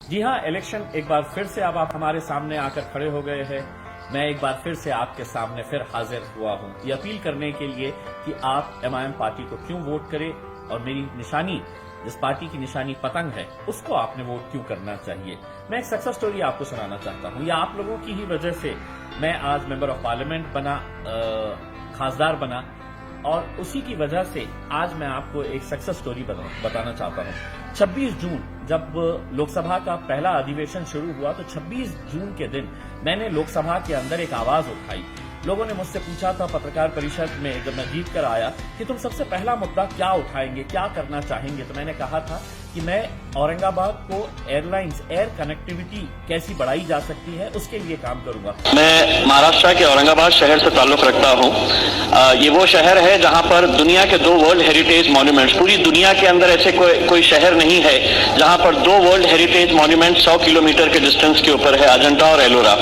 जी हां, इलेक्शन एक बार फिर से अब आप हमारे सामने आकर खड़े हो गए हैं। मैं एक बार फिर से आपके सामने फिर हाजिर हुआ हूं ये अपील करने के लिए कि आप एमआईएम पार्टी को क्यों वोट करें और मेरी निशानी, जिस पार्टी की निशानी पतंग है, उसको आपने वोट क्यों करना चाहिए। मैं एक सक्सेस स्टोरी आपको सुनाना चाहता हूं। ये आप लोगों की ही वजह से मैं आज मेंबर ऑफ पार्लियामेंट बना, खासदार बना, और उसी की वजह से आज मैं आपको एक सक्सेस स्टोरी बताना चाहता हूं। 26 जून जब लोकसभा का पहला अधिवेशन शुरू हुआ तो 26 जून के दिन मैंने लोकसभा के अंदर एक आवाज उठाई। लोगों ने मुझसे पूछा था पत्रकार परिषद में जब मैं जीत कर आया कि तुम सबसे पहला मुद्दा क्या उठाएंगे, क्या करना चाहेंगे। तो मैंने कहा था कि मैं औरंगाबाद को एयरलाइंस, एयर कनेक्टिविटी कैसी बढ़ाई जा सकती है, उसके लिए काम करूंगा। मैं महाराष्ट्र के औरंगाबाद शहर से ताल्लुक रखता हूं। ये वो शहर है जहां पर दुनिया के 2 वर्ल्ड हेरिटेज मॉन्यूमेंट्स, पूरी दुनिया के अंदर ऐसे कोई शहर नहीं है जहां पर 2 वर्ल्ड हेरिटेज मॉन्यूमेंट 100 किलोमीटर के डिस्टेंस के ऊपर है, अजंता और एलोरा।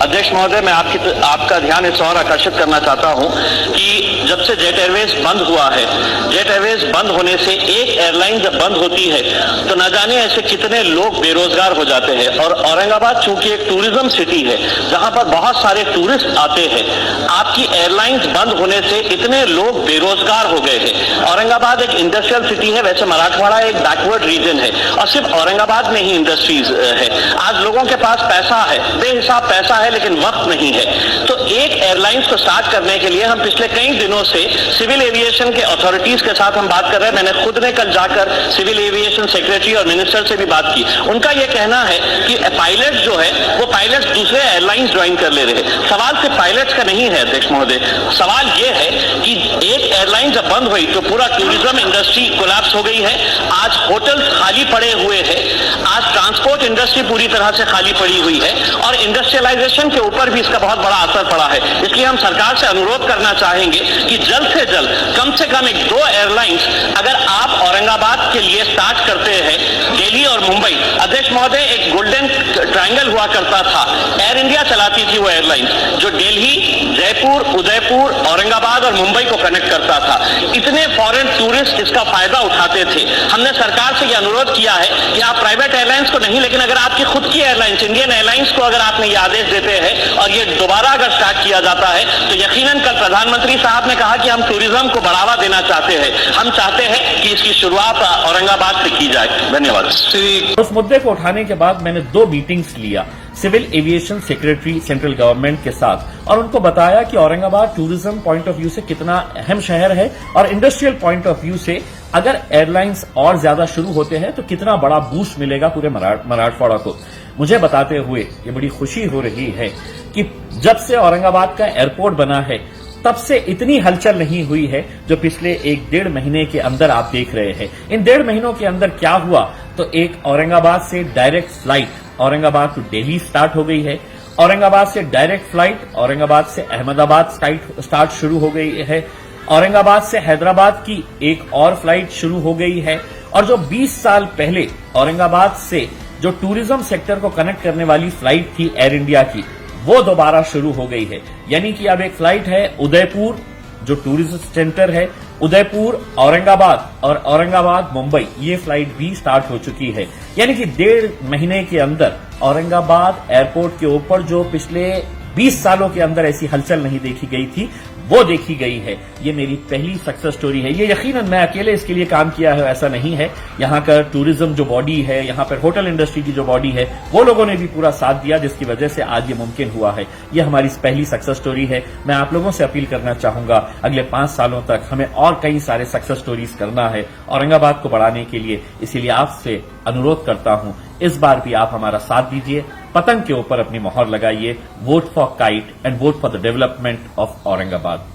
अध्यक्ष महोदय, मैं आपका ध्यान इस और आकर्षित करना चाहता हूं कि जब से जेट एयरवेज बंद हुआ है, जेट एयरवेज बंद होने से एक एयरलाइन जब बंद होती है तो न जाने ऐसे कितने लोग बेरोजगार हो जाते हैं। और औरंगाबाद चूंकि एक टूरिज्म सिटी है जहां पर बहुत सारे टूरिस्ट आते हैं, आपकी एयरलाइंस बंद होने से इतने लोग बेरोजगार हो गए हैं। औरंगाबाद एक इंडस्ट्रियल सिटी है, वैसे मराठवाड़ा एक बैकवर्ड रीजन है और सिर्फ औरंगाबाद में ही इंडस्ट्रीज है। आज लोगों के पास पैसा है, बेहिसाब पैसा है, लेकिन वक्त नहीं है। तो एक एयरलाइंस को स्टार्ट करने के लिए हम पिछले कई दिनों से सिविल एविएशन के अथॉरिटीज के साथ हम बात कर रहे हैं। मैंने खुद ने कल जाकर सिविल एविएशन सेक्रेटरी और मिनिस्टर से भी बात की। उनका यह कहना है कि पायलट जो है वो पायलट्स दूसरे एयरलाइंस ज्वाइन कर ले रहे हैं। सवाल सिर्फ पायलट्स का नहीं है अध्यक्ष महोदय, सवाल यह है कि एक एयरलाइन जब बंद हुई तो पूरा टूरिज्म इंडस्ट्री कोलैप्स हो गई है। आज होटल्स खाली पड़े हुए हैं, आज ट्रांसपोर्ट इंडस्ट्री पूरी तरह से खाली पड़ी हुई है और इंडस्ट्रियलाइजेशन के ऊपर भी इसका बहुत बड़ा असर पड़ा है। इसलिए हम सरकार से अनुरोध करना चाहेंगे कि जल्द से जल्द कम से कम 1-2 एयरलाइंस अगर आप औरंगाबाद के लिए स्टार्ट करते हैं, दिल्ली और मुंबई। अध्यक्ष महोदय, एक गोल्डन ट्रायंगल हुआ करता था, एयर इंडिया चलाती थी वो एयरलाइन जो दिल्ली, जयपुर, उदयपुर, औरंगाबाद और मुंबई को कनेक्ट करता था। इतने फॉरेन टूरिस्ट इसका फायदा उठाते थे। हमने सरकार से यह अनुरोध किया है कि आप प्राइवेट एयरलाइंस को नहीं, लेकिन अगर आपकी खुद की एयरलाइंस इंडियन एयरलाइंस को अगर आपने ये आदेश देते हैं और ये दोबारा अगर स्टार्ट किया जाता है तो यकीनन कल प्रधानमंत्री साहब ने कहा कि हम टूरिज्म को बढ़ावा देना चाहते हैं। हम चाहते हैं कि इसकी शुरुआत औरंगाबाद से की जाए। धन्यवाद। उस मुद्दे को उठाने के बाद मैंने 2 मीटिंग्स लिया civil aviation secretary central government के साथ और उनको बताया कि Aurangabad tourism point of view से कितना अहम शहर है और इंडस्ट्रियल पॉइंट ऑफ व्यू से अगर एयरलाइंस और ज्यादा शुरू होते हैं तो कितना बड़ा बूस्ट मिलेगा पूरे मराठवाड़ा को। मुझे बताते हुए ये बड़ी खुशी हो रही है कि जब से औरंगाबाद का एयरपोर्ट बना है तब से इतनी हलचल नहीं हुई है जो पिछले 1-1.5 महीने के अंदर आप देख रहे हैं। इन 1.5 महीनों के अंदर क्या हुआ तो एक औरंगाबाद से direct flight Aurangabad to Delhi start हो गई है। औरंगाबाद से डायरेक्ट फ्लाइट औरंगाबाद से अहमदाबाद स्टार्ट शुरू हो गई है। औरंगाबाद से हैदराबाद की एक और फ्लाइट शुरू हो गई है। और जो 20 साल पहले औरंगाबाद से जो टूरिज्म सेक्टर को कनेक्ट करने वाली फ्लाइट थी एयर इंडिया की, वो दोबारा शुरू हो गई है। यानी कि अब एक फ्लाइट है उदयपुर, जो टूरिज्म सेंटर है, उदयपुर औरंगाबाद और औरंगाबाद मुंबई, ये फ्लाइट भी स्टार्ट हो चुकी है। यानी कि 1.5 महीने के अंदर औरंगाबाद एयरपोर्ट के ऊपर जो पिछले 20 सालों के अंदर ऐसी हलचल नहीं देखी गई थी, वो देखी गई है। ये मेरी पहली सक्सेस स्टोरी है। ये यकीनन मैं अकेले इसके लिए काम किया है ऐसा नहीं है। यहाँ का टूरिज्म जो बॉडी है, यहाँ पर होटल इंडस्ट्री की जो बॉडी है, वो लोगों ने भी पूरा साथ दिया जिसकी वजह से आज ये मुमकिन हुआ है। ये हमारी पहली सक्सेस स्टोरी है। मैं आप लोगों से अपील करना चाहूंगा अगले 5 सालों तक हमें और कई सारे सक्सेस स्टोरीज करना है औरंगाबाद को बढ़ाने के लिए। इसीलिए आपसे अनुरोध करता हूं इस बार भी आप हमारा साथ दीजिए, पतंग के ऊपर अपनी मोहर लगाइए। Vote for kite and vote for the development of Aurangabad.